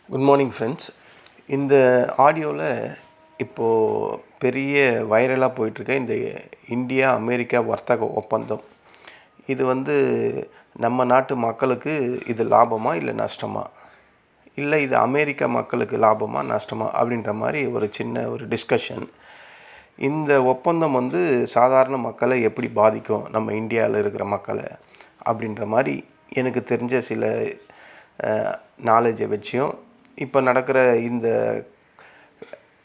Good morning friends. இந்த ஆடியோவில் இப்போது பெரிய வைரலாக போயிட்டுருக்க இந்த இந்தியா அமெரிக்கா வர்த்தக ஒப்பந்தம், இது நம்ம நாட்டு மக்களுக்கு இது லாபமா இல்லை நஷ்டமா, இல்லை இது அமெரிக்கா மக்களுக்கு லாபமா நஷ்டமா அப்படின்ற மாதிரி ஒரு சின்ன டிஸ்கஷன். இந்த ஒப்பந்தம் சாதாரண மக்களை எப்படி பாதிக்கும், நம்ம இந்தியாவில் இருக்கிற மக்களை அப்படின்ற மாதிரி எனக்கு தெரிஞ்ச சில நாலேஜை வச்சியும் இப்போ நடக்கிற இந்த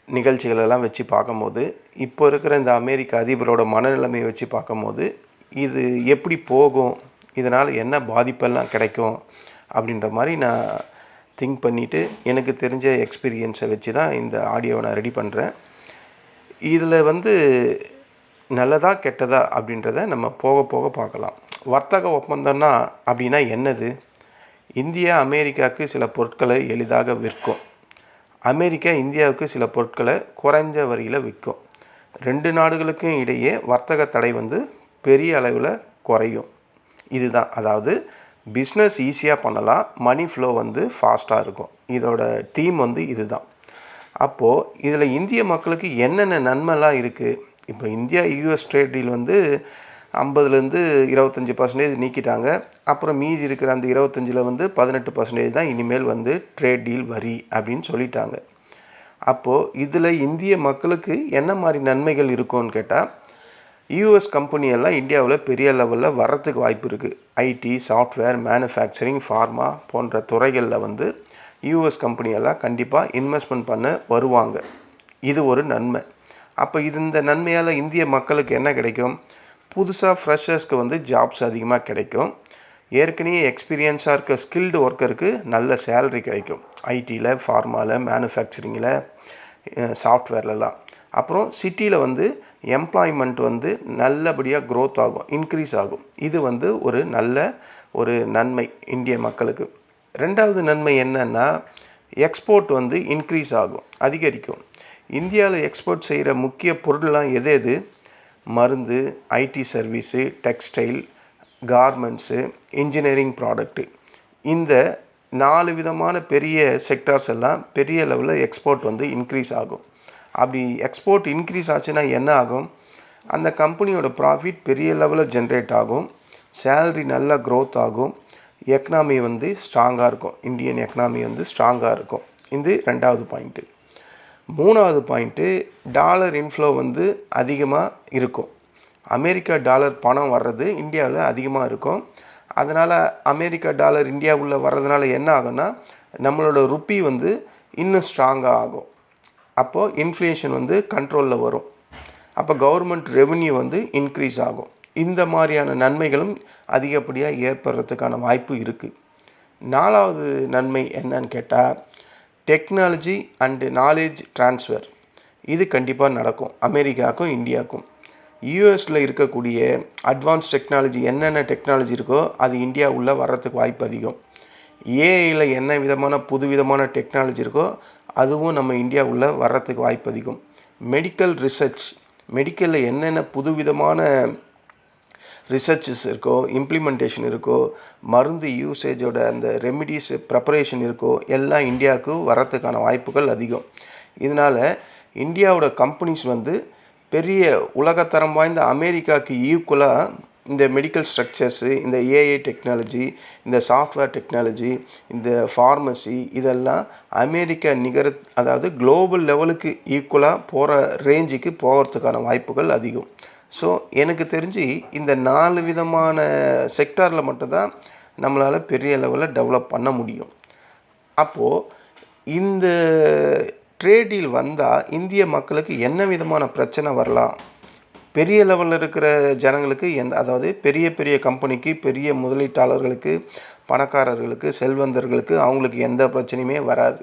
நிகழ்ச்சிகளெல்லாம் வச்சு பார்க்கும்போது, இப்போ இருக்கிற இந்த அமெரிக்க அதிபரோட மனநிலைமையை வச்சு பார்க்கும்போது, இது எப்படி போகும், இதனால் என்ன பாதிப்பெல்லாம் கிடைக்கும் அப்படின்ற மாதிரி நான் திங்க் பண்ணிவிட்டு எனக்கு தெரிஞ்ச எக்ஸ்பீரியன்ஸை வச்சு தான் இந்த ஆடியோவை நான் ரெடி பண்ணுறேன். இதில் நல்லதா கெட்டதா அப்படின்றத நம்ம போக போக பார்க்கலாம். வர்த்தக ஒப்பந்தம்னா அப்படின்னா என்னது? இந்தியா அமெரிக்காவுக்கு சில பொருட்களை எளிதாக விற்கும், அமெரிக்கா இந்தியாவுக்கு சில பொருட்களை குறைஞ்ச வரியில் விற்கும். ரெண்டு நாடுகளுக்கும் இடையே வர்த்தக தடை பெரிய அளவில் குறையும். இதுதான், அதாவது பிஸ்னஸ் ஈஸியாக பண்ணலாம், மணி ஃப்ளோ ஃபாஸ்ட்டாக இருக்கும். இதோட தீம் இதுதான். அப்போது இதில் இந்திய மக்களுக்கு என்னென்ன நன்மைலாம் இருக்குது? இப்போ இந்தியா யூஎஸ் ட்ரேட் டீல் 50லேருந்து 25% நீக்கிட்டாங்க. அப்புறம் மீதி இருக்கிற அந்த 25ல் 18% தான் இனிமேல் ட்ரேட் டீல் வரி அப்படின்னு சொல்லிட்டாங்க. அப்போது இதில் இந்திய மக்களுக்கு என்ன மாதிரி நன்மைகள் இருக்கும்னு கேட்டால், யூஎஸ் கம்பெனியெல்லாம் இந்தியாவில் பெரிய லெவலில் வர்றதுக்கு வாய்ப்பு இருக்குது. ஐடி, சாஃப்ட்வேர், மேனுஃபேக்சரிங், ஃபார்மா போன்ற துறைகளில் யூஎஸ் கம்பெனியெல்லாம் கண்டிப்பாக இன்வெஸ்ட்மெண்ட் பண்ண வருவாங்க. இது ஒரு நன்மை. அப்போ இந்த நன்மையால் இந்திய மக்களுக்கு என்ன கிடைக்கும்? புதுசாக ஃப்ரெஷர்ஸ்க்கு ஜாப்ஸ் அதிகமாக கிடைக்கும். ஏற்கனவே எக்ஸ்பீரியன்ஸாக இருக்க ஸ்கில்டு ஒர்க்கருக்கு நல்ல சேலரி கிடைக்கும், ஐடியில், ஃபார்மாவில், மேனுஃபேக்சரிங்கில், சாஃப்ட்வேர்லலாம். அப்புறம் சிட்டியில் எம்ப்ளாய்மெண்ட் நல்லபடியாக க்ரோத் ஆகும், இன்க்ரீஸ் ஆகும். இது ஒரு நல்ல நன்மை இந்திய மக்களுக்கு. ரெண்டாவது நன்மை என்னன்னா, எக்ஸ்போர்ட் இன்க்ரீஸ் ஆகும், அதிகரிக்கும். இந்தியாவில் எக்ஸ்போர்ட் செய்கிற முக்கிய பொருள்லாம் எது? மருந்து, IT service, textile, garments, engineering product. இந்த 4 விதமான பெரிய செக்டார்ஸ் எல்லாம் பெரிய லெவலில் எக்ஸ்போர்ட் இன்க்ரீஸ் ஆகும். அப்படி எக்ஸ்போர்ட் இன்க்ரீஸ் ஆச்சுன்னா என்ன ஆகும்? அந்த கம்பெனியோட ப்ராஃபிட் பெரிய லெவலில் ஜென்ரேட் ஆகும், சேலரி நல்லா க்ரோத் ஆகும், எக்கனாமி ஸ்ட்ராங்காக இருக்கும், இந்தியன் எக்கனாமி ஸ்ட்ராங்காக இருக்கும். இது ரெண்டாவது பாயிண்ட்டு. மூணாவது பாயிண்ட்டு, டாலர் இன்ஃப்ளோ அதிகமாக இருக்கும். அமெரிக்கா டாலர் பணம் வர்றது இந்தியாவில் அதிகமாக இருக்கும். அதனால் அமெரிக்கா டாலர் இந்தியாவுக்குள்ளே வர்றதுனால என்ன ஆகும்னா, நம்மளோட ருப்பி இன்னும் ஸ்ட்ராங்காக ஆகும். அப்போது இன்ஃப்ளேஷன் கண்ட்ரோலில் வரும். அப்போ கவர்மெண்ட் ரெவென்யூ இன்க்ரீஸ் ஆகும். இந்த மாதிரியான நன்மைகளும் அதிகப்படியாக ஏற்படுறதுக்கான வாய்ப்பு இருக்குது. நாலாவது நன்மை என்னன்னு கேட்டால், டெக்னாலஜி அண்டு நாலேஜ் ட்ரான்ஸ்ஃபர். இது கண்டிப்பாக நடக்கும் அமெரிக்காவுக்கும் இந்தியாவுக்கும். யூஎஸில் இருக்கக்கூடிய அட்வான்ஸ் டெக்னாலஜி, என்னென்ன டெக்னாலஜி இருக்கோ அது இந்தியா உள்ளே வர்றதுக்கு வாய்ப்பு அதிகம். ஏஐயில் என்ன விதமான புதுவிதமான டெக்னாலஜி இருக்கோ அதுவும் நம்ம இந்தியா உள்ளே வர்றதுக்கு வாய்ப்பு அதிகம். மெடிக்கல் ரிசர்ச், மெடிக்கலில் என்னென்ன புதுவிதமான ரிசர்ச்சஸ் இருக்கோ, இம்ப்ளிமெண்டேஷன் இருக்கோ, மருந்து யூசேஜோட அந்த ரெமிடிஸ் ப்ரிப்பரேஷன் இருக்கோ, எல்லாம் இந்தியாவுக்கு வரத்துக்கான வாய்ப்புகள் அதிகம். இதனால் இந்தியாவோட கம்பெனிஸ் பெரிய உலகத்தரம் வாய்ந்த அமெரிக்காவுக்கு ஈக்குவலாக இந்த மெடிக்கல் ஸ்ட்ரக்சர்ஸு, இந்த ஏஐ டெக்னாலஜி, இந்த சாஃப்ட்வேர் டெக்னாலஜி, இந்த ஃபார்மசி, இதெல்லாம் அமெரிக்கா அதாவது குளோபல் லெவலுக்கு ஈக்குவலாக போகிற ரேஞ்சுக்கு போகிறதுக்கான வாய்ப்புகள் அதிகம். ஸோ எனக்கு தெரிஞ்சு இந்த 4 விதமான செக்டாரில் மட்டும்தான் நம்மளால் பெரிய லெவலில் டெவலப் பண்ண முடியும். அப்போது இந்த ட்ரேட் டீல் வந்தால் இந்திய மக்களுக்கு என்ன விதமான பிரச்சனை வரலாம்? பெரிய லெவலில் இருக்கிற ஜனங்களுக்கு அதாவது பெரிய பெரிய கம்பெனிக்கு, பெரிய முதலீட்டாளர்களுக்கு, பணக்காரர்களுக்கு, செல்வந்தர்களுக்கு அவங்களுக்கு எந்த பிரச்சனையுமே வராது.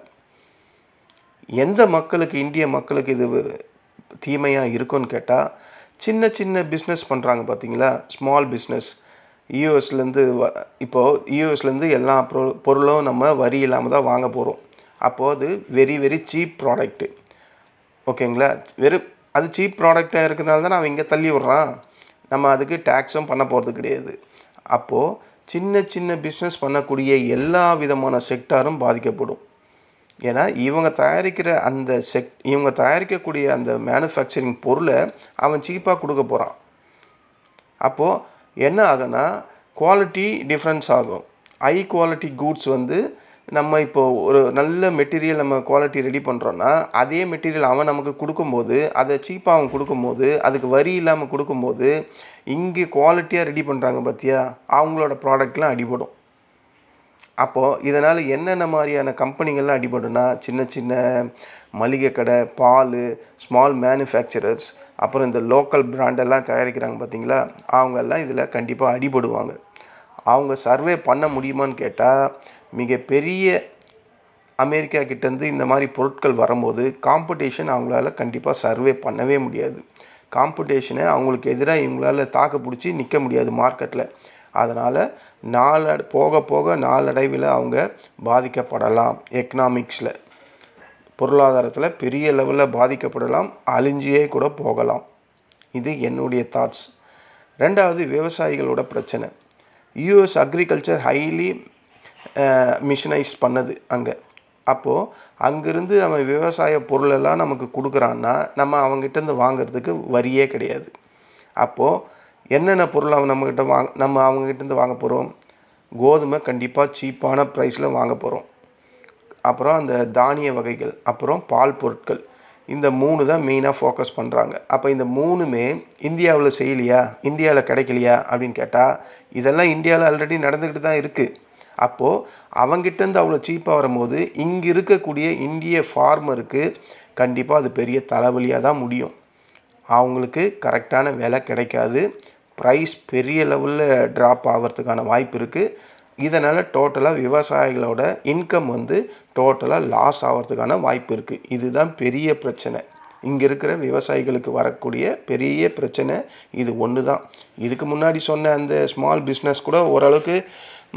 எந்த மக்களுக்கு, இந்திய மக்களுக்கு இது தீமையாக இருக்குன்னு கேட்டால், சின்ன சின்ன பிஸ்னஸ் பண்ணுறாங்க பார்த்தீங்களா, ஸ்மால் பிஸ்னஸ். யூஎஸ்லேருந்து எல்லா பொருளும் நம்ம வரி இல்லாமல் தான் வாங்க போகிறோம். அப்போது அது வெரி வெரி சீப் ப்ராடக்ட்டு, ஓகேங்களா? அது சீப் ப்ராடக்டாக இருக்கிறதுனால தான் அவன் இங்கே தள்ளி விட்றான், நம்ம அதுக்கு டேக்ஸும் பண்ண போகிறது கிடையாது. அப்போது சின்ன சின்ன பிஸ்னஸ் பண்ணக்கூடிய எல்லா விதமான செக்டாரும் பாதிக்கப்படும். ஏன்னா இவங்க தயாரிக்கக்கூடிய அந்த மேனுஃபேக்சரிங் பொருளை அவன் சீப்பாக கொடுக்க போகிறான். அப்போது என்ன ஆகுன்னா குவாலிட்டி டிஃப்ரென்ஸ் ஆகும். ஹை குவாலிட்டி கூட்ஸ் வந்து நம்ம இப்போது ஒரு நல்ல மெட்டீரியல் நம்ம குவாலிட்டி ரெடி பண்ணுறோன்னா அதே மெட்டீரியல் அவன் நமக்கு கொடுக்கும்போது அதை சீப்பாக அவன் கொடுக்கும்போது அதுக்கு வரி இல்லாமல் கொடுக்கும்போது இங்கே குவாலிட்டியாக ரெடி பண்ணுறாங்க பார்த்தியா, அவங்களோட ப்ராடக்ட்லாம் அடிபடும். அப்போது இதனால் என்னென்ன மாதிரியான கம்பெனிகள்லாம் அடிபடும்னா சின்ன சின்ன மளிகை கடை, பால், ஸ்மால் மேனுஃபேக்சரர்ஸ், அப்புறம் இந்த லோக்கல் பிராண்டெல்லாம் தயாரிக்கிறாங்க பார்த்தீங்களா, அவங்கெல்லாம் இதில் கண்டிப்பாக அடிபடுவாங்க. அவங்க சர்வே பண்ண முடியுமான்னு கேட்டால் மிகப்பெரிய அமெரிக்கா கிட்டேருந்து இந்த மாதிரி பொருட்கள் வரும்போது காம்படிஷன் அவங்களால கண்டிப்பாக சர்வே பண்ணவே முடியாது. காம்படிஷனை அவங்களுக்கு எதிராக இவங்களால தாக்கு பிடிச்சி நிற்க முடியாது மார்க்கெட்டில். அதனால் போக போக நாளடைவில் அவங்க பாதிக்கப்படலாம். எக்கனாமிக்ஸில், பொருளாதாரத்தில் பெரிய லெவலில் பாதிக்கப்படலாம், அழிஞ்சியே கூட போகலாம். இது என்னுடைய தாட்ஸ். ரெண்டாவது, விவசாயிகளோட பிரச்சனை. யூஎஸ் அக்ரிகல்ச்சர் ஹைலி மிஷினைஸ் பண்ணது அங்கே. அப்போது அங்கேருந்து அவன் விவசாய பொருளெல்லாம் நமக்கு கொடுக்குறான்னா நம்ம அவங்ககிட்டேருந்து வாங்கிறதுக்கு வரியே கிடையாது. அப்போது என்னென்ன பொருள் அவன் நம்ம அவங்ககிட்டேருந்து வாங்க போகிறோம்? கோதுமை கண்டிப்பாக சீப்பான ப்ரைஸில் வாங்க போகிறோம். அப்புறம் அந்த தானிய வகைகள், அப்புறம் பால் பொருட்கள், இந்த 3 தான் மெயினாக ஃபோக்கஸ் பண்ணுறாங்க. அப்போ இந்த 3மே இந்தியாவில் செய்யலையா, இந்தியாவில் கிடைக்கலையா அப்படின்னு கேட்டால் இதெல்லாம் இந்தியாவில் ஆல்ரெடி நடந்துக்கிட்டு தான் இருக்குது. அப்போது அவங்ககிட்டேருந்து அவ்வளோ சீப்பாக வரும்போது இங்கே இருக்கக்கூடிய இந்திய ஃபார்மருக்கு கண்டிப்பாக அது பெரிய தலைவலியாக தான் முடியும். அவங்களுக்கு கரெக்டான விலை கிடைக்காது, ப்ரைஸ் பெரிய லெவலில் ட்ராப் ஆகிறதுக்கான வாய்ப்பு இருக்குது. இதனால் டோட்டலாக விவசாயிகளோட இன்கம் வந்து டோட்டலாக லாஸ் ஆகிறதுக்கான வாய்ப்பு இருக்குது. இதுதான் பெரிய பிரச்சனை. இங்கே இருக்கிற விவசாயிகளுக்கு வரக்கூடிய பெரிய பிரச்சனை இது ஒன்று தான். இதுக்கு முன்னாடி சொன்ன அந்த ஸ்மால் பிஸ்னஸ் கூட ஓரளவுக்கு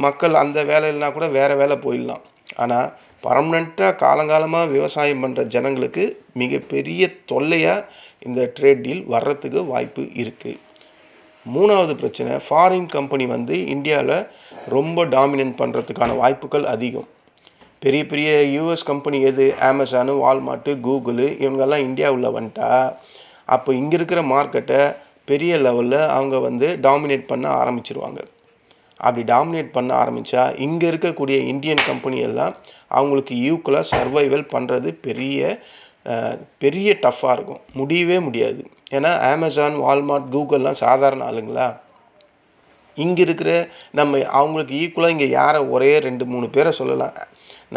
மக்கள் அந்த வேலையில்னா கூட வேறு வேலை போயிடலாம். ஆனால் பர்மனெண்ட்டாக காலங்காலமாக விவசாயம் பண்ணுற ஜனங்களுக்கு மிகப்பெரிய தொல்லையாக இந்த ட்ரேட் டீல் வர்றதுக்கு வாய்ப்பு இருக்குது. 3வது பிரச்சனை, ஃபாரின் கம்பெனி வந்து இந்தியாவில் ரொம்ப டாமினேட் பண்ணுறதுக்கான வாய்ப்புகள் அதிகம். பெரிய பெரிய யூஎஸ் கம்பெனி எது? அமேசானு, வால்மார்ட்டு, கூகுளு, இவங்கெல்லாம் இந்தியாவில் வந்துட்டா அப்போ இங்கே இருக்கிற மார்க்கெட்டை பெரிய லெவலில் அவங்க வந்து டாமினேட் பண்ண ஆரம்பிச்சிருவாங்க. அப்படி டாமினேட் பண்ண ஆரம்பித்தா இங்கே இருக்கக்கூடிய இந்தியன் கம்பெனி எல்லாம் அவங்களுக்கு ஈக்குவலாக சர்வைவல் பண்ணுறது பெரிய டஃப்பாக இருக்கும், முடியவே முடியாது. ஏன்னா அமேசான், வால்மார்ட், கூகுள்லாம் சாதாரண ஆளுங்களா? இங்கே இருக்கிற நம்ம அவங்களுக்கு ஈக்குவலாக இங்கே யாரை ஒரே 2-3 பேரை சொல்லலாம்.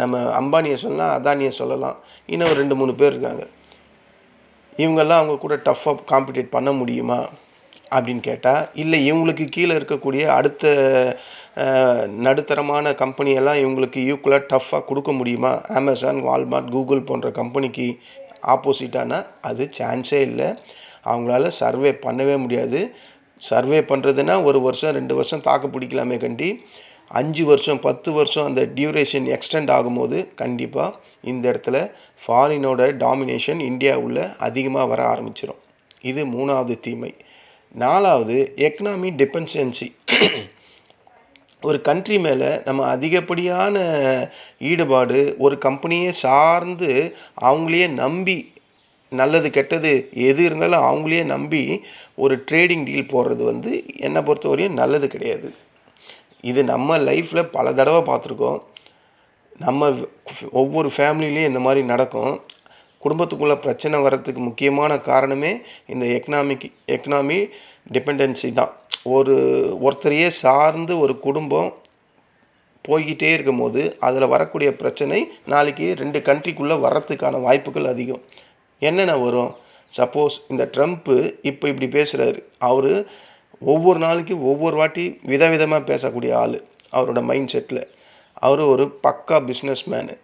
நம்ம அம்பானியை சொல்லலாம், அதானியை சொல்லலாம், இன்னும் 2-3 பேர் இருக்காங்க. இவங்கெல்லாம் அவங்க கூட டஃப்பாக காம்படிட் பண்ண முடியுமா அப்படின்னு கேட்டால் இல்லை. இவங்களுக்கு கீழே இருக்கக்கூடிய அடுத்த நடுத்தரமான கம்பெனியெல்லாம் இவங்களுக்கு ஈக்குவலாக டஃப்பாக கொடுக்க முடியுமா? அமேசான், வால்மார்ட், கூகுள் போன்ற கம்பெனிக்கு ஆப்போசிட்டானா அது சான்ஸே இல்லை. அவங்களால சர்வே பண்ணவே முடியாது. சர்வே பண்ணுறதுன்னா 1 வருஷம் 2 வருஷம் தாக்கு பிடிக்கலாமே கண்டி 5 வருஷம் 10 வருஷம் அந்த டியூரேஷன் எக்ஸ்டெண்ட் ஆகும்போது கண்டிப்பாக இந்த இடத்துல ஃபாரினோட டாமினேஷன் இந்தியாவில் அதிகமாக வர ஆரம்பிச்சிடும். இது 3வது தீமை. 4வது, எக்கனாமி டிபெண்டன்சி. ஒரு கண்ட்ரி மேலே நம்ம அதிகப்படியான ஈடுபாடு, ஒரு கம்பெனியே சார்ந்து அவங்களையே நம்பி, நல்லது கெட்டது எது இருந்தாலும் அவங்களையே நம்பி ஒரு ட்ரேடிங் டீல் போடுறது வந்து என்னை பொறுத்தவரையும் நல்லது கிடையாது. இது நம்ம லைஃப்பில் பல தடவை பார்த்துருக்கோம். நம்ம ஒவ்வொரு ஃபேமிலிலையும் இந்த மாதிரி நடக்கும். குடும்பத்துக்குள்ளே பிரச்சனை வர்றதுக்கு முக்கியமான காரணமே இந்த எக்கனாமி டிபெண்டன்சி தான். ஒருத்தரையே சார்ந்து ஒரு குடும்பம் போய்கிட்டே இருக்கும்போது அதில் வரக்கூடிய பிரச்சனை நாளைக்கு 2 கண்ட்ரிக்குள்ளே வர்றதுக்கான வாய்ப்புகள் அதிகம். என்னென்ன வரும்? சப்போஸ் இந்த ட்ரம்ப்பு இப்போ இப்படி பேசுகிறாரு, அவர் ஒவ்வொரு நாளைக்கு ஒவ்வொரு வாட்டி விதவிதமாக பேசக்கூடிய ஆள். அவரோட மைண்ட் செட்டில் அவர் ஒரு பக்கா பிஸ்னஸ் மேனு.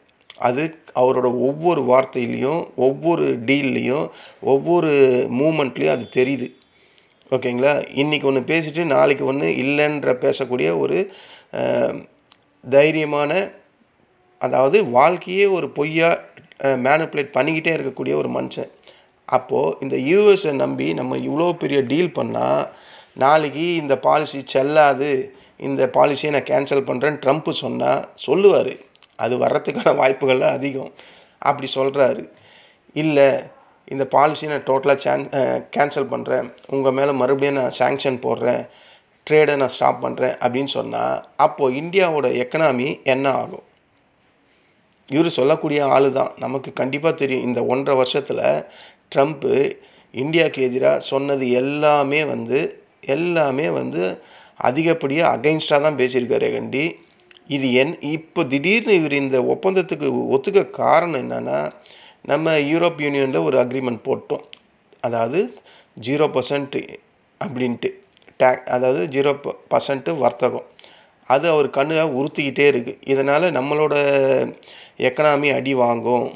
அது அவரோட ஒவ்வொரு வார்த்தையிலையும், ஒவ்வொரு டீல்லையும், ஒவ்வொரு மூமெண்ட்லேயும் அது தெரியுது. ஓகேங்களா? இன்றைக்கி ஒன்று பேசிட்டு நாளைக்கு ஒன்று இல்லைன்ற பேசக்கூடிய ஒரு தைரியமான, அதாவது வாழ்க்கையே ஒரு பொய்யா மேனிப்புலேட் பண்ணிக்கிட்டே இருக்கக்கூடிய ஒரு மனுஷன். அப்போது இந்த யூஎஸை நம்பி நம்ம இவ்வளோ பெரிய டீல் பண்ணால் நாளைக்கு இந்த பாலிசி செல்லாது, இந்த பாலிசியை நான் கேன்சல் பண்ணுறேன்னு ட்ரம்ப்பு சொல்லுவார். அது வர்றதுக்கான வாய்ப்புகள்லாம் அதிகம். அப்படி சொல்கிறாரு. இல்லை, இந்த பாலிசி நான் டோட்டலாக கேன்சல் பண்ணுறேன், உங்கள் மேலே மறுபடியும் நான் சாங்ஷன் போடுறேன், ட்ரேடை நான் ஸ்டாப் பண்ணுறேன் அப்படின்னு சொன்னால் அப்போது இந்தியாவோட எக்கனாமி என்ன ஆகும்? இவர் சொல்லக்கூடிய ஆள் தான். நமக்கு கண்டிப்பாக தெரியும், இந்த 1.5 வருஷத்தில் ட்ரம்ப்பு இந்தியாவுக்கு எதிராக சொன்னது எல்லாமே வந்து அதிகப்படியாக அகைன்ஸ்டாக தான் பேசியிருக்காரு கண்டி. இது இப்போ திடீர்னு இவர் இந்த ஒப்பந்தத்துக்கு ஒத்துக்க காரணம் என்னென்னா, நம்ம யூரோப் யூனியனில் ஒரு அக்ரிமெண்ட் போட்டோம். அதாவது 0% அப்படின்ட்டு அதாவது 0% வர்த்தகம். அது அவர் கண்ணில் உறுத்திக்கிட்டே இருக்குது. இதனால் நம்மளோட எக்கனாமி அடி வாங்கும்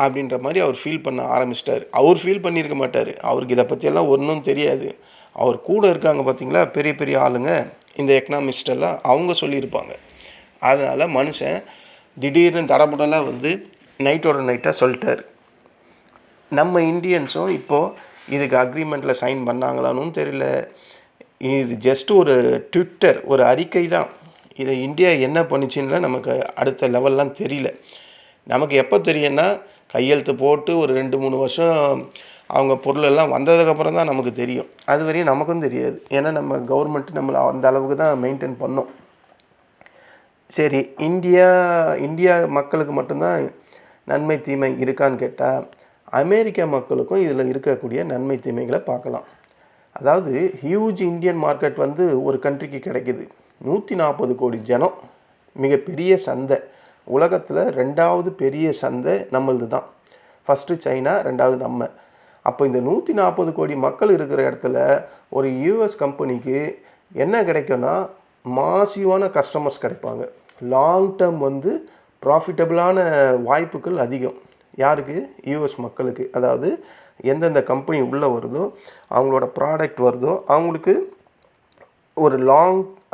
அப்படின்ற மாதிரி அவர் ஃபீல் பண்ண ஆரம்பிச்சிட்டார். அவர் ஃபீல் பண்ணியிருக்க மாட்டார், அவருக்கு இதை பற்றியெல்லாம் ஒன்றும் தெரியாது. அவர் கூட இருக்காங்க பார்த்தீங்களா, பெரிய பெரிய ஆளுங்க, இந்த எக்கனாமிஸ்டெல்லாம், அவங்க சொல்லியிருப்பாங்க. அதனால் மனுஷன் திடீர்னு தடபுடலாக வந்து நைட்டோட நைட்டாக சொல்லிட்டார். நம்ம இந்தியன்ஸும் இப்போது இதுக்கு அக்ரிமெண்ட்டில் சைன் பண்ணாங்களான்னு தெரியல. இது ஜஸ்ட் ஒரு ட்விட்டர், ஒரு அறிக்கை தான். இதை இந்தியா என்ன பண்ணிச்சுன்னா நமக்கு அடுத்த லெவல்லாம் தெரியல. நமக்கு எப்போ தெரியும்னா, கையெழுத்து போட்டு ஒரு 2-3 வருஷம் அவங்க பொருளெல்லாம் வந்ததுக்கப்புறம் தான் நமக்கு தெரியும். அது வரையும் நமக்கும் தெரியாது. ஏன்னா நம்ம கவர்மெண்ட் நம்மளை அந்த அளவுக்கு தான் மெயின்டைன் பண்ணோம். சரி, இந்தியா மக்களுக்கு மட்டும்தான் நன்மை தீமை இருக்கான்னு கேட்டால், அமெரிக்கா மக்களுக்கும் இதில் இருக்கக்கூடிய நன்மை தீமைகளை பார்க்கலாம். அதாவது ஹியூஜ் இந்தியன் மார்க்கெட் வந்து ஒரு கண்ட்ரிக்கு கிடைக்கிது. 140 கோடி ஜனம், மிகப்பெரிய சந்தை. உலகத்தில் 2வது பெரிய சந்தை நம்மளது தான். ஃபஸ்ட்டு சைனா, 2வது நம்ம. அப்போ இந்த 140 கோடி மக்கள் இருக்கிற இடத்துல ஒரு யூஎஸ் கம்பெனிக்கு என்ன கிடைக்கும்னா, மாசிவான கஸ்டமர்ஸ் கிடைப்பாங்க. லாங் டேர்ம் வந்து ப்ராஃபிட்டபிளான வாய்ப்புகள் அதிகம். யாருக்கு? யூஎஸ் மக்களுக்கு. அதாவது எந்தெந்த கம்பெனி உள்ளே வருதோ, அவங்களோட ப்ராடக்ட் வருதோ, அவங்களுக்கு ஒரு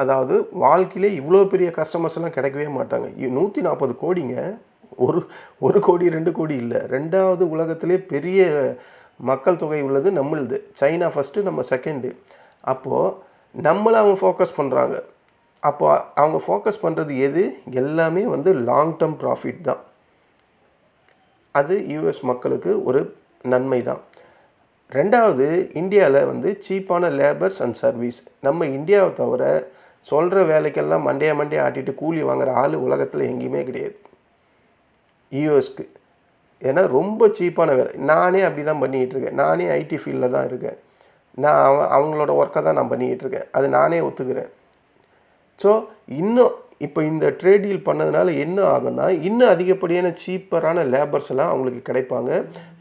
அதாவது வாழ்க்கையிலே இவ்வளோ பெரிய கஸ்டமர்ஸ்லாம் கிடைக்கவே மாட்டாங்க. 140 கோடிங்க. ஒரு கோடி 2 கோடி இல்லை, 2வது உலகத்திலே பெரிய மக்கள் தொகை உள்ளது நம்மளுது. சைனா ஃபஸ்ட்டு, நம்ம செகண்டு. அப்போது நம்மளை அவங்க ஃபோக்கஸ் பண்ணுறாங்க. அப்போ அவங்க ஃபோக்கஸ் பண்ணுறது எது? எல்லாமே வந்து லாங் டேர்ம் ப்ராஃபிட் தான். அது யூஎஸ் மக்களுக்கு ஒரு நன்மை தான். 2வது, இந்தியாவில் வந்து சீப்பான லேபர்ஸ் அண்ட் சர்வீஸ். நம்ம இந்தியாவை தவிர சொல்கிற வேலைக்கெல்லாம் மண்டையை ஆட்டிட்டு கூலி வாங்குகிற ஆள் உலகத்தில் எங்கேயுமே கிடையாது யூஎஸ்க்கு. ஏன்னா ரொம்ப சீப்பான வேலை. நானே அப்படி தான் பண்ணிக்கிட்டு இருக்கேன். நானே ஐடி ஃபீல்டில் தான் இருக்கேன். நான் அவங்களோட ஒர்க்கை தான் நான் பண்ணிக்கிட்டு இருக்கேன். அது நானே ஒத்துக்கிறேன். ஸோ இன்னும் இப்போ இந்த ட்ரேட் டீல் பண்ணதுனால என்ன ஆகும்னா, இன்னும் அதிகப்படியான சீப்பரான லேபர்ஸ் எல்லாம் அவங்களுக்கு கிடைப்பாங்க.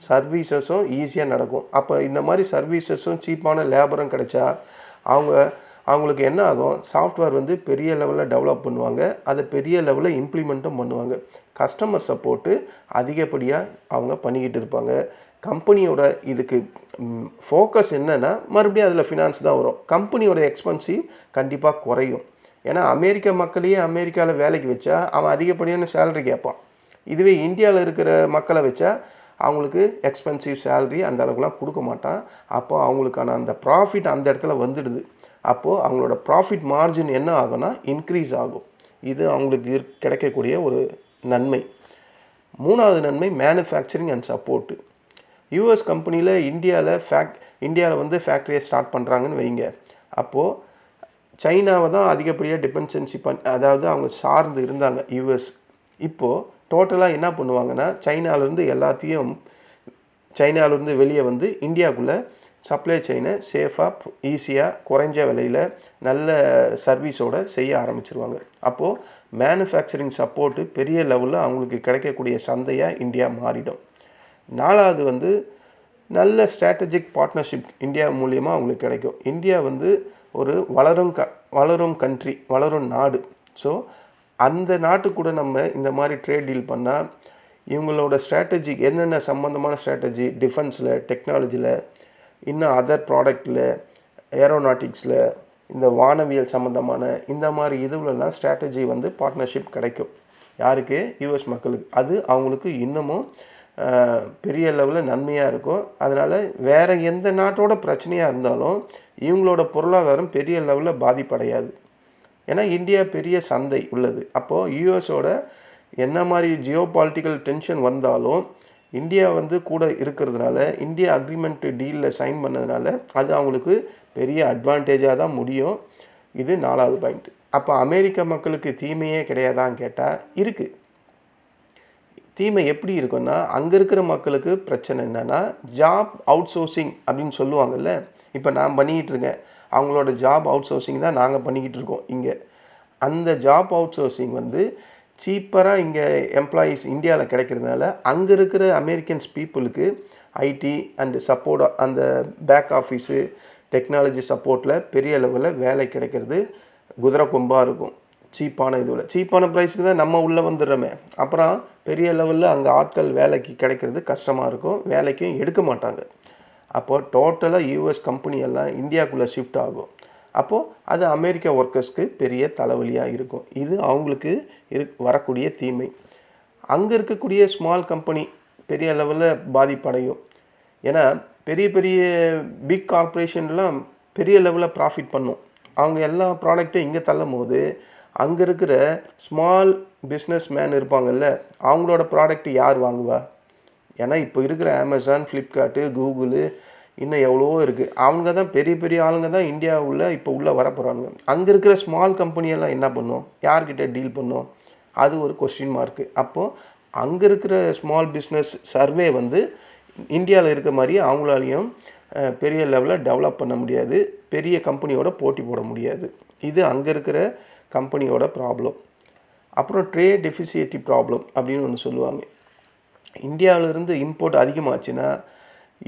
சர்வீசஸும் ஈஸியாக நடக்கும். அப்போ இந்த மாதிரி சர்வீசஸும் சீப்பான லேபரும் கிடைச்சா அவங்களுக்கு என்ன ஆகும்? சாஃப்ட்வேர் வந்து பெரிய லெவலில் டெவலப் பண்ணுவாங்க. அதை பெரிய லெவலில் இம்ப்ளிமெண்ட்டும் பண்ணுவாங்க. கஸ்டமர் சப்போர்ட்டு அதிகப்படியாக அவங்க பண்ணிக்கிட்டு இருப்பாங்க. கம்பெனியோட இதுக்கு ஃபோக்கஸ் என்னென்னா, மறுபடியும் அதில் ஃபினான்ஸ் தான் வரும். கம்பெனியோட எக்ஸ்பென்சிவ் கண்டிப்பாக குறையும். ஏன்னா அமெரிக்க மக்களையே அமெரிக்காவில் வேலைக்கு வச்சா அவன் அதிகப்படியான சேலரி கேட்பான். இதுவே இந்தியாவில் இருக்கிற மக்களை வச்சா அவங்களுக்கு எக்ஸ்பென்சிவ் சேலரி அந்த அளவுக்குலாம் கொடுக்க மாட்டான். அப்போ அவங்களுக்கான அந்த ப்ராஃபிட் அந்த இடத்துல வந்துடுது. அப்போது அவங்களோட ப்ராஃபிட் மார்ஜின் என்ன ஆகும்னா இன்க்ரீஸ் ஆகும். இது அவங்களுக்கு கிடைக்கக்கூடிய ஒரு நன்மை. 3வது நன்மை மேனுஃபேக்சரிங் அண்ட் சப்போர்ட்டு. யூஎஸ் கம்பெனியில் இந்தியாவில் வந்து ஃபேக்ட்ரியை ஸ்டார்ட் பண்ணுறாங்கன்னு வைங்க. அப்போது சைனாவை தான் அதிகப்படியாக டிபெண்டன்சி அதாவது அவங்க சார்ந்து இருந்தாங்க யூஎஸ். இப்போது டோட்டலாக என்ன பண்ணுவாங்கன்னா, சைனாவிலேருந்து வெளியே வந்து இந்தியாவுக்குள்ளே சப்ளை செயினை சேஃபாக, ஈஸியாக, குறைஞ்ச விலையில், நல்ல சர்வீஸோடு செய்ய ஆரம்பிச்சிருவாங்க. அப்போது மேனுஃபேக்சரிங் சப்போர்ட்டு பெரிய லெவலில் அவங்களுக்கு கிடைக்கக்கூடிய சந்தையாக இந்தியா மாறிடும். 4வது வந்து நல்ல ஸ்ட்ராட்டஜிக் பார்ட்னர்ஷிப் இந்தியா மூலியமாக அவங்களுக்கு கிடைக்கும். இந்தியா வந்து ஒரு வளரும் கண்ட்ரி, வளரும் நாடு. ஸோ அந்த நாட்டுக்கூட நம்ம இந்த மாதிரி ட்ரேட் டீல் பண்ணால் இவங்களோட ஸ்ட்ராட்டஜி என்னென்ன சம்மந்தமான ஸ்ட்ராட்டஜி, டிஃபென்ஸில், டெக்னாலஜியில், இன்னும் அதர் ப்ராடக்டில், ஏரோநாட்டிக்ஸில், இந்த வானவியல் சம்மந்தமான இந்த மாதிரி இதுலலாம் ஸ்ட்ராட்டஜி வந்து பார்ட்னர்ஷிப் கிடைக்கும். யாருக்கு? யூஎஸ் மக்களுக்கு. அது அவங்களுக்கு இன்னமும் பெரிய லெவலில் நன்மையாக இருக்கும். அதனால் வேறு எந்த நாட்டோட பிரச்சனையாக இருந்தாலும் இவங்களோட பொருளாதாரம் பெரிய லெவலில் பாதிப்படையாது. ஏன்னா இந்தியா பெரிய சந்தை உள்ளது. அப்போது யூஎஸோட என்ன மாதிரி ஜியோ பாலிட்டிக்கல் டென்ஷன் வந்தாலும் இந்தியா வந்து கூட இருக்கிறதுனால, இந்தியா அக்ரிமெண்ட் டீலில் சைன் பண்ணதுனால அது அவங்களுக்கு பெரிய அட்வான்டேஜாக தான் முடியும். இது 4வது பாயிண்ட். அப்போ அமெரிக்க மக்களுக்கு தீமையே கிடையாதான்னு கேட்டால் இருக்குது. தீமை எப்படி இருக்குன்னா, அங்கே இருக்கிற மக்களுக்கு பிரச்சனை என்னென்னா, ஜாப் அவுட் சோர்சிங் அப்படின்னு சொல்லுவாங்கள்ல. இப்போ நான் பண்ணிக்கிட்டு இருக்கேன், அவங்களோட ஜாப் அவுட் சோர்சிங் தான் நாங்கள் பண்ணிக்கிட்டு இருக்கோம் இங்கே. அந்த ஜாப் அவுட் சோர்சிங் வந்து சீப்பராக இங்கே எம்ப்ளாயீஸ் இந்தியாவில் கிடைக்கிறதுனால அங்கே இருக்கிற அமெரிக்கன்ஸ் பீப்புளுக்கு ஐடி அண்டு சப்போர்ட், அந்த பேக் ஆஃபீஸு டெக்னாலஜி சப்போர்ட்டில் பெரிய லெவலில் வேலை கிடைக்கிறது குதிரை கொம்பாக இருக்கும். சீப்பான இதுவில் சீப்பான ப்ரைஸுக்கு தான் நம்ம உள்ளே வந்துடுறோமே. அப்புறம் பெரிய லெவலில் அங்கே ஆட்கள் வேலைக்கு கிடைக்கிறது கஷ்டமாக இருக்கும், வேலைக்கும் எடுக்க மாட்டாங்க. அப்போது டோட்டலாக யூஎஸ் கம்பெனியெல்லாம் இந்தியாவுக்குள்ளே ஷிஃப்ட் ஆகும். அப்போது அது அமெரிக்க ஒர்க்கர்ஸ்க்கு பெரிய தலைவலியாக இருக்கும். இது அவங்களுக்கு வரக்கூடிய தீமை. அங்கே இருக்கக்கூடிய ஸ்மால் கம்பெனி பெரிய லெவலில் பாதிப்படையும். ஏன்னா பெரிய பெரிய பிக் கார்ப்பரேஷன்லாம் பெரிய லெவலில் ப்ராஃபிட் பண்ணும். அவங்க எல்லா ப்ராடக்ட்டும் இங்கே தள்ளும் போது அங்கே இருக்கிற ஸ்மால் பிஸ்னஸ் மேன் இருப்பாங்கள்ல, அவங்களோட ப்ராடக்ட் யார் வாங்குவா? ஏன்னா இப்போ இருக்கிற அமேசான், ஃப்ளிப்கார்ட்டு, கூகுளு, இன்னும் எவ்வளவோ இருக்குது. அவங்க தான் பெரிய பெரிய ஆளுங்க தான் இந்தியாவில் இப்போ உள்ளே வரப்போகிறாங்க. அங்கே இருக்கிற ஸ்மால் கம்பெனியெல்லாம் என்ன பண்ணும்? யார்கிட்ட டீல் பண்ணும்? அது ஒரு கொஸ்டின் மார்க்கு. அப்போது அங்கே இருக்கிற ஸ்மால் பிஸ்னஸ் சர்வே வந்து இந்தியாவில் இருக்க மாதிரி அவங்களாலையும் பெரிய லெவலில் டெவலப் பண்ண முடியாது, பெரிய கம்பெனியோட போட்டி போட முடியாது. இது அங்கே இருக்கிற கம்பெனியோட ப்ராப்ளம். அப்புறம் ட்ரேட் டெஃபிசியேட்டி ப்ராப்ளம் அப்படின்னு ஒன்று சொல்லுவாங்க. இந்தியாவிலிருந்து இம்போர்ட் அதிகமாச்சுன்னா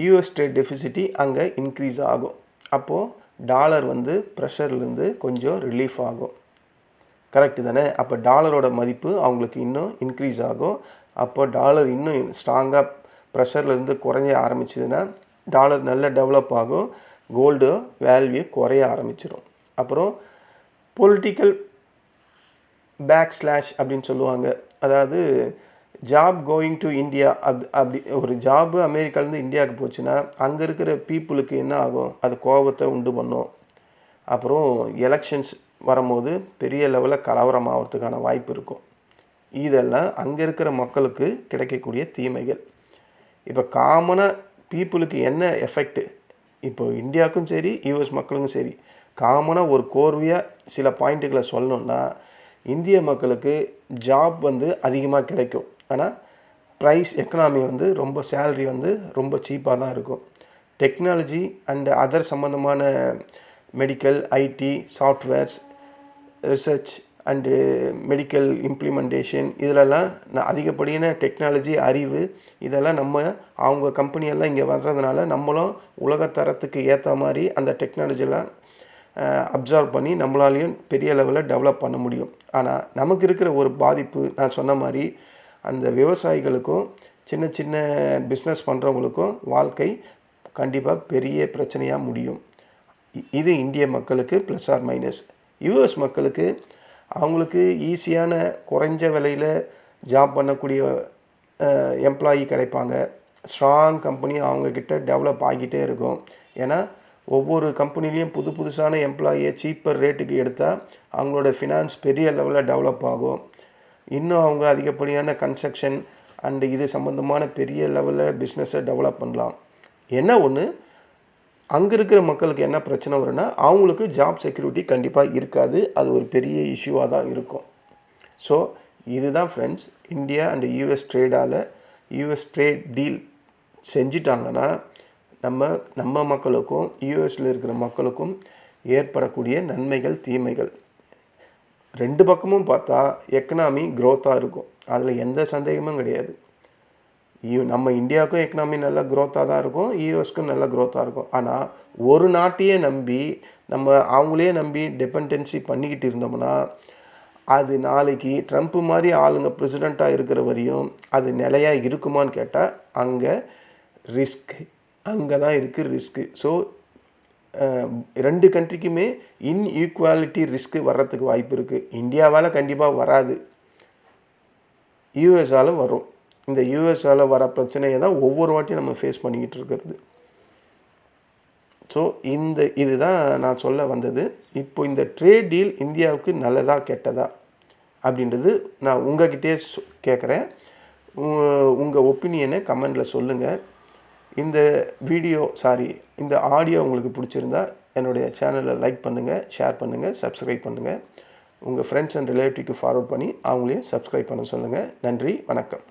யூஎஸ் ட்ரேட் டெஃபிசிட்டி அங்கே இன்க்ரீஸ் ஆகும். அப்போது டாலர் வந்து ப்ரெஷர்லேருந்து கொஞ்சம் ரிலீஃப் ஆகும். கரெக்டு தானே? அப்போ டாலரோட மதிப்பு அவங்களுக்கு இன்னும் இன்க்ரீஸ் ஆகும். அப்போ டாலர் இன்னும் ஸ்ட்ராங்காக ப்ரெஷர்லேருந்து குறைய ஆரம்பிச்சதுன்னா டாலர் நல்ல டெவலப் ஆகும், கோல்டு வேல்யூ குறைய ஆரம்பிச்சிடும். அப்புறம் பொலிட்டிக்கல் பேக் ஸ்லாஷ் அப்படின்னு சொல்லுவாங்க. அதாவது ஜாப் கோயிங் டு இந்தியா அப்படி ஒரு ஜாபு அமெரிக்காலேருந்து இந்தியாவுக்கு போச்சுன்னா அங்கே இருக்கிற பீப்புளுக்கு என்ன ஆகும்? அது கோபத்தை உண்டு பண்ணும். அப்புறம் எலெக்ஷன்ஸ் வரும்போது பெரிய லெவலில் கலவரம் ஆகிறதுக்கான வாய்ப்பு இருக்கும். இதெல்லாம் அங்கே இருக்கிற மக்களுக்கு கிடைக்கக்கூடிய தீமைகள். இப்போ காமனாக பீப்புளுக்கு என்ன எஃபெக்ட்டு? இப்போ இந்தியாவுக்கும் சரி யூஎஸ் மக்களுக்கும் சரி காமனாக ஒரு கோர்வையாக சில பாயிண்ட்டுகளை சொல்லணுன்னா, இந்திய மக்களுக்கு ஜாப் வந்து அதிகமாக கிடைக்கும். ஆனால் ப்ரைஸ் எக்கனாமி வந்து ரொம்ப சேலரி வந்து ரொம்ப சீப்பாக தான் இருக்கும். டெக்னாலஜி அண்ட் அதர் சம்மந்தமான medical, IT, softwares, research and medical implementation இதிலெல்லாம் அதிகப்படியான டெக்னாலஜி அறிவு இதெல்லாம் அவங்க கம்பெனியெல்லாம் இங்கே வர்றதுனால நம்மளும் உலகத்தரத்துக்கு ஏற்ற மாதிரி அந்த டெக்னாலஜிலாம் அப்சர்வ் பண்ணி நம்மளாலையும் பெரிய லெவலில் டெவலப் பண்ண முடியும். ஆனால் நமக்கு இருக்கிற ஒரு பாதிப்பு நான் சொன்ன மாதிரி அந்த விவசாயிகளுக்கும் சின்ன சின்ன பிஸ்னஸ் பண்ணுறவங்களுக்கும் வாழ்க்கை கண்டிப்பாக பெரிய பிரச்சனையாக முடியும். இது இந்திய மக்களுக்கு ப்ளஸ் ஆர் மைனஸ். யூஎஸ் மக்களுக்கு அவங்களுக்கு ஈஸியான குறைஞ்ச விலையில் ஜாப் பண்ணக்கூடிய எம்ப்ளாயி கிடைப்பாங்க. ஸ்ட்ராங் கம்பெனி அவங்கக்கிட்ட டெவலப் ஆகிட்டே இருக்கும். ஏன்னா ஒவ்வொரு கம்பெனிலையும் புதுசான எம்ப்ளாயியை சீப்பர் ரேட்டுக்கு எடுத்தால் அவங்களோட ஃபினான்ஸ் பெரிய லெவலில் டெவலப் ஆகும். இன்னும் அவங்க அதிகப்படியான கன்ஸ்ட்ரக்ஷன் அண்டு இது சம்மந்தமான பெரிய லெவலில் பிஸ்னஸை டெவலப் பண்ணலாம். என்ன ஒன்று, அங்கே இருக்கிற மக்களுக்கு என்ன பிரச்சனை வரும்னா அவங்களுக்கு ஜாப் செக்யூரிட்டி கண்டிப்பாக இருக்காது. அது ஒரு பெரிய இஷ்யூவாக தான் இருக்கும். ஸோ இதுதான் ஃப்ரெண்ட்ஸ், இந்தியா அண்டு யூஎஸ் ட்ரேடால் யூஎஸ் ட்ரேட் டீல் செஞ்சிட்டாங்கன்னா நம்ம மக்களுக்கும் யூஎஸில் இருக்கிற மக்களுக்கும் ஏற்படக்கூடிய நன்மைகள் தீமைகள் ரெண்டு பக்கமும் பார்த்தா எக்கனாமி க்ரோத்தாக இருக்கும். அதில் எந்த சந்தேகமும் கிடையாது. நம்ம இந்தியாவுக்கும் எக்கனாமி நல்ல க்ரோத்தாக தான் இருக்கும், யூஎஸ்க்கும் நல்ல க்ரோத்தாக இருக்கும். ஆனால் ஒரு நாட்டையே நம்பி அவங்களே நம்பி டிபெண்டன்சி பண்ணிக்கிட்டு இருந்தோம்னா அது நாளைக்கு ட்ரம்ப் மாதிரி ஆளுங்க பிரசிடெண்ட்டாக இருக்கிற வரையும் அது நிலையாக இருக்குமான்னு கேட்டால் அங்கே தான் இருக்குது ரிஸ்க்கு. ஸோ ரெண்டு கண்ட்ரிக்குமே இன்ஈக்குவாலிட்டி ரிஸ்க்கு வர்றதுக்கு வாய்ப்பு இருக்குது. இந்தியாவால் கண்டிப்பாக வராது, யூஎஸால் வரும். இந்த யூஎஸால் வர பிரச்சனையை தான் ஒவ்வொரு வாட்டியும் நம்ம ஃபேஸ் பண்ணிக்கிட்டு இருக்கிறது. ஸோ இதுதான் நான் சொல்ல வந்தது. இப்போ இந்த ட்ரேட் டீல் இந்தியாவுக்கு நல்லதா கெட்டதா அப்படின்றது நான் உங்ககிட்டயே கேட்குறேன். உங்கள் ஒப்பீனியனை கமெண்டில் சொல்லுங்கள். இந்த இந்த ஆடியோ உங்களுக்கு பிடிச்சிருந்தா என்னுடைய சேனலை லைக் பண்ணுங்கள், ஷேர் பண்ணுங்கள், சப்ஸ்கிரைப் பண்ணுங்கள். உங்கள் ஃப்ரெண்ட்ஸ் அண்ட் ரிலேட்டிவ்க்கு ஃபார்வர்ட் பண்ணி அவங்களையும் சப்ஸ்கிரைப் பண்ண சொல்லுங்கள். நன்றி, வணக்கம்.